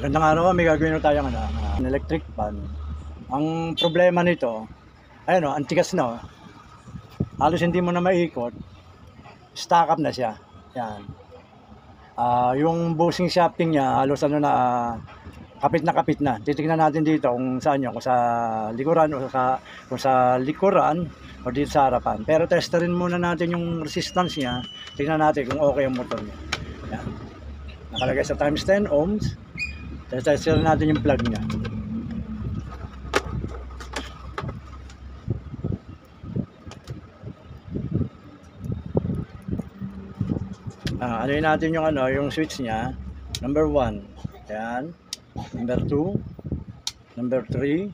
Magandang araw, may gagawin na tayong electric fan. Ang problema nito, ayun ang tigas na halos hindi mo na maikot, stock up na siya. Yan. Yung bushing shafting niya, halos kapit na kapit na. Titingnan natin dito kung saan yun, kung sa likuran o dito sa harapan. Pero testerin muna natin yung resistance niya. Tingnan natin kung okay ang motor niya. Yan. Nakalagay sa times 10 ohms. Testerin natin yung plug niya. Ano natin yung yung switch niya. Number 1. Yan. Number 2. Number 3.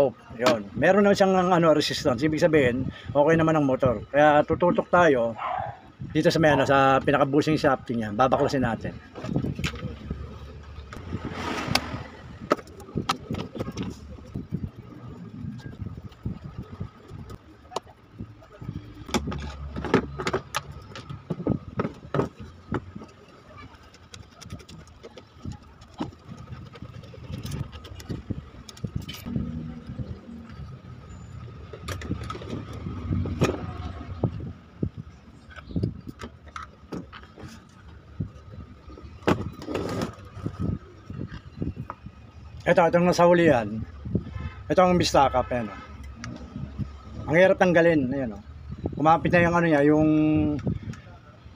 Off. Yon. Meron na siyang resistance. Ibig sabihin, okay naman ang motor. Kaya tututok tayo dito sa sa pinaka-bushing shafting niya. Babaklasin natin. Itong nasa hulihan. Ito ang bistaka pa yan. Ang hirap tanggalin. Ayan, kumapit na yung niya, yung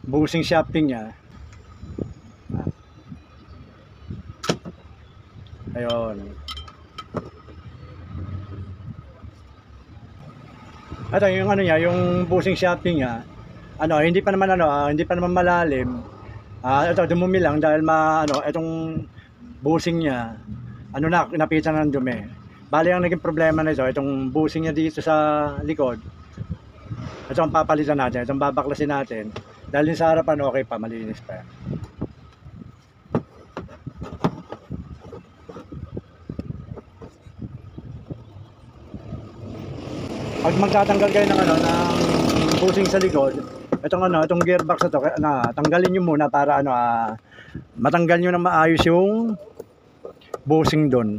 bushing shafting niya. Ayun. Ito yung niya, yung bushing shafting niya. Hindi pa naman malalim. Ito dumumi lang dahil itong bushing niya napitan ng dumi. Bali ang naging problema nito, itong bushing niya dito sa likod. Ito ang papalitan natin, itong babaklasin natin. Dahil sa harapan okay pa, malinis pa. Pag magtatanggal kayo ng bushing sa likod, itong gearbox na to, tanggalin niyo muna para matanggal niyo na maayos yung bushing doon.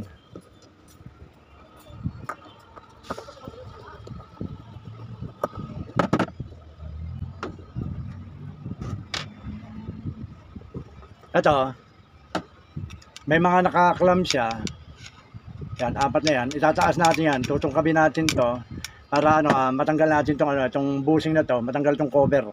Ito, may mga naka-clamp siya. Yan, 4 na yan. Itataas natin yan. Tutungkabin natin to para matanggal natin itong bushing na to, matanggal itong cover.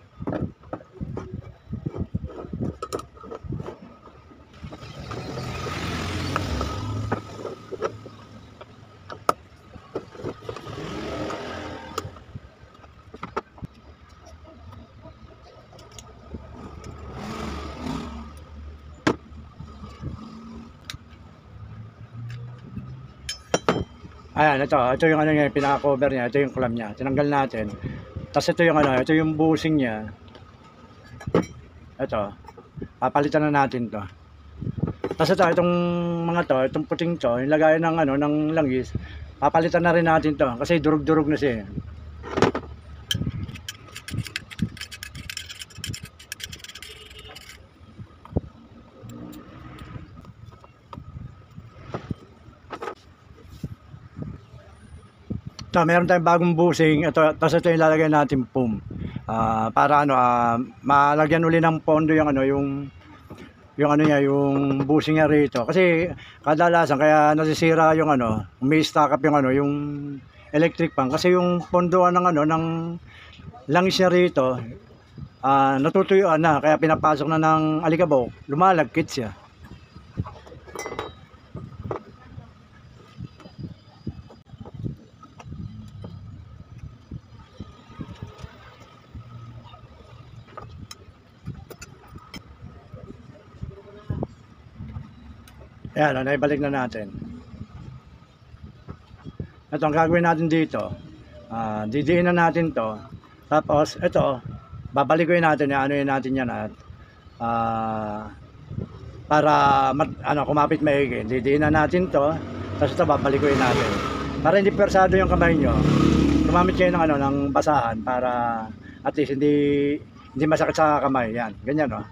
Ayan, ito yung niya, pinaka-cover niya, ito yung clamp niya. Tinanggal natin. Tapos ito yung bushing niya. Ito. Papalitan na natin 'to. Tapos itong itong puting 'to, yung lagayan ng langis, papalitan na rin natin 'to kasi durug-durug na siya. Meron tayong bagong bushing. Tapos ito yung lalagay natin foam. Para malagyan uli ng pondo yung bushing niya rito. Kasi kadalasan kaya nasisira yung may stock up yung electric fan kasi yung pondoan ng langis niya rito natutuyuan na kaya pinapasok na ng alikabok, lumalagkit siya. Ayan, naibalik na natin. Ito ang gagawin natin dito. Didiin na natin to. Tapos ito, babalikoy natin natin yan at para kumapit maigi. Didiin na natin to. Tapos ito babalikoy natin. Para hindi persado yung kamay nyo. Gumamit kayo ng basahan para at least hindi masakit sa kamay. Yan, ganyan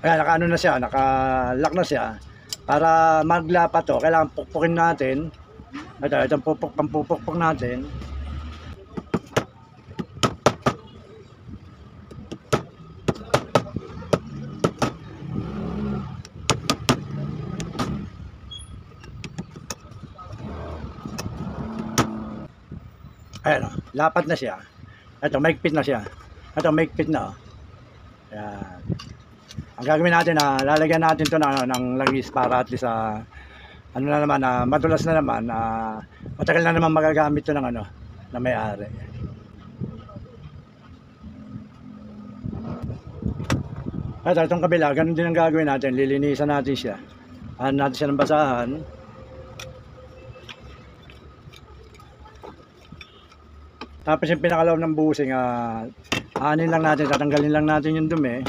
Ayan, naka-ano na siya, naka-lock na siya. Para maglapat to, kailangan pukpukin natin. Itong pampupukpuk natin. Ayan, lapat na siya. Ito, maigpit na siya. Ito, maigpit na. Ayan. Ang gagawin natin lalagyan natin to ng langis para at least ano na naman, madulas na naman, matagal na naman magagamit to ng na may-ari. At itong kabila, ganun din ang gagawin natin, lilinisan natin siya. Natin siya ng basahan. Tapos yung pinakalaw ng busing, aanin lang natin, tatanggalin lang natin yung dumi.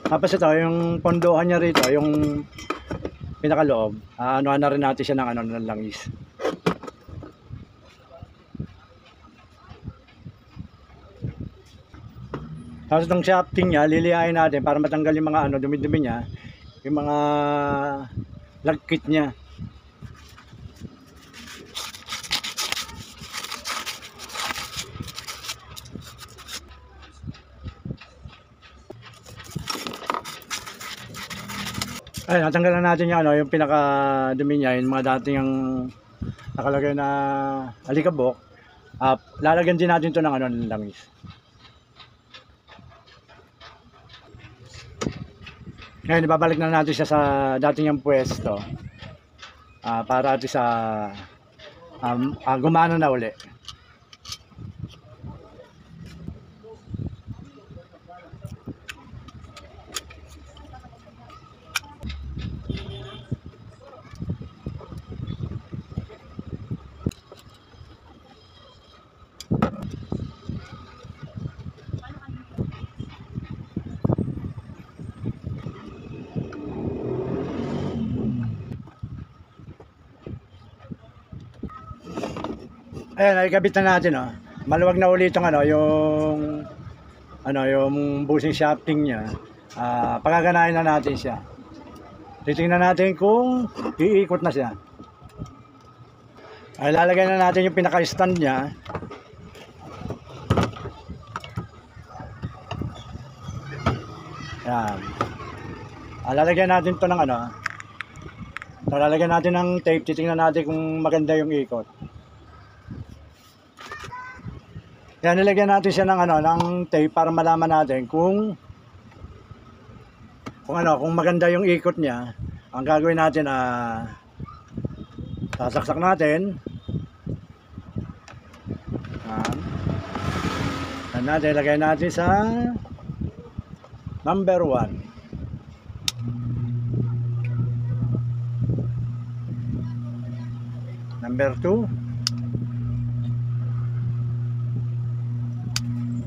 Tapos ito, yung pondohan niya rito, yung pinakaloob, ano na rin natin siya ng langis. Tapos itong shafting niya, lilihain natin para matanggal yung mga dumi-dumi niya, yung mga lagkit niya. Ay, natanggalan natin yung pinaka-dumi niya, yung mga dating yung nakalagay na alikabok. Lalagyan din natin ito ng langis. Ngayon, ibabalik na natin siya sa dating yung pwesto para at sa gumana na uli. Ayan, nakikabit na natin Maluwag na ulit yung busing shafting niya. Pagaganahin na natin siya. Titingnan natin kung iikot na siya. Ay, lalagay na natin yung pinaka-stand niya. Ayan. Lalagyan natin to ng lalagyan natin ng tape. Titingnan natin kung maganda yung ikot. Yan, nilagyan natin siya ng tape para malaman natin kung maganda yung ikot niya. Ang gagawin natin sasaksak natin. Yan natin, ilagay natin sa number 1. Number 2.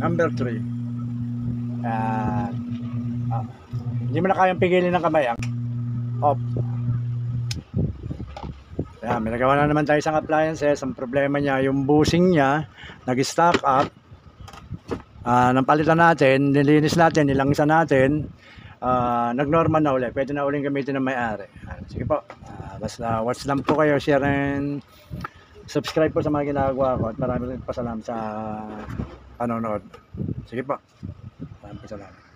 Number 3. Hindi mo na kayang pigilin ng kamay. Off. Ayan, may nagawa na naman tayo sa appliances. Ang problema niya, yung busing niya nag-stack up. Nang palitan natin, nilinis natin, nilangsan natin, nag-normal na uli. Pwede na uling gamitin ng may-ari. Sige po. Basta watch lang po kayo, share and subscribe po sa mga ginagawa ko. At maraming pasalamat sa panonood. Sige po. Maraming salamat.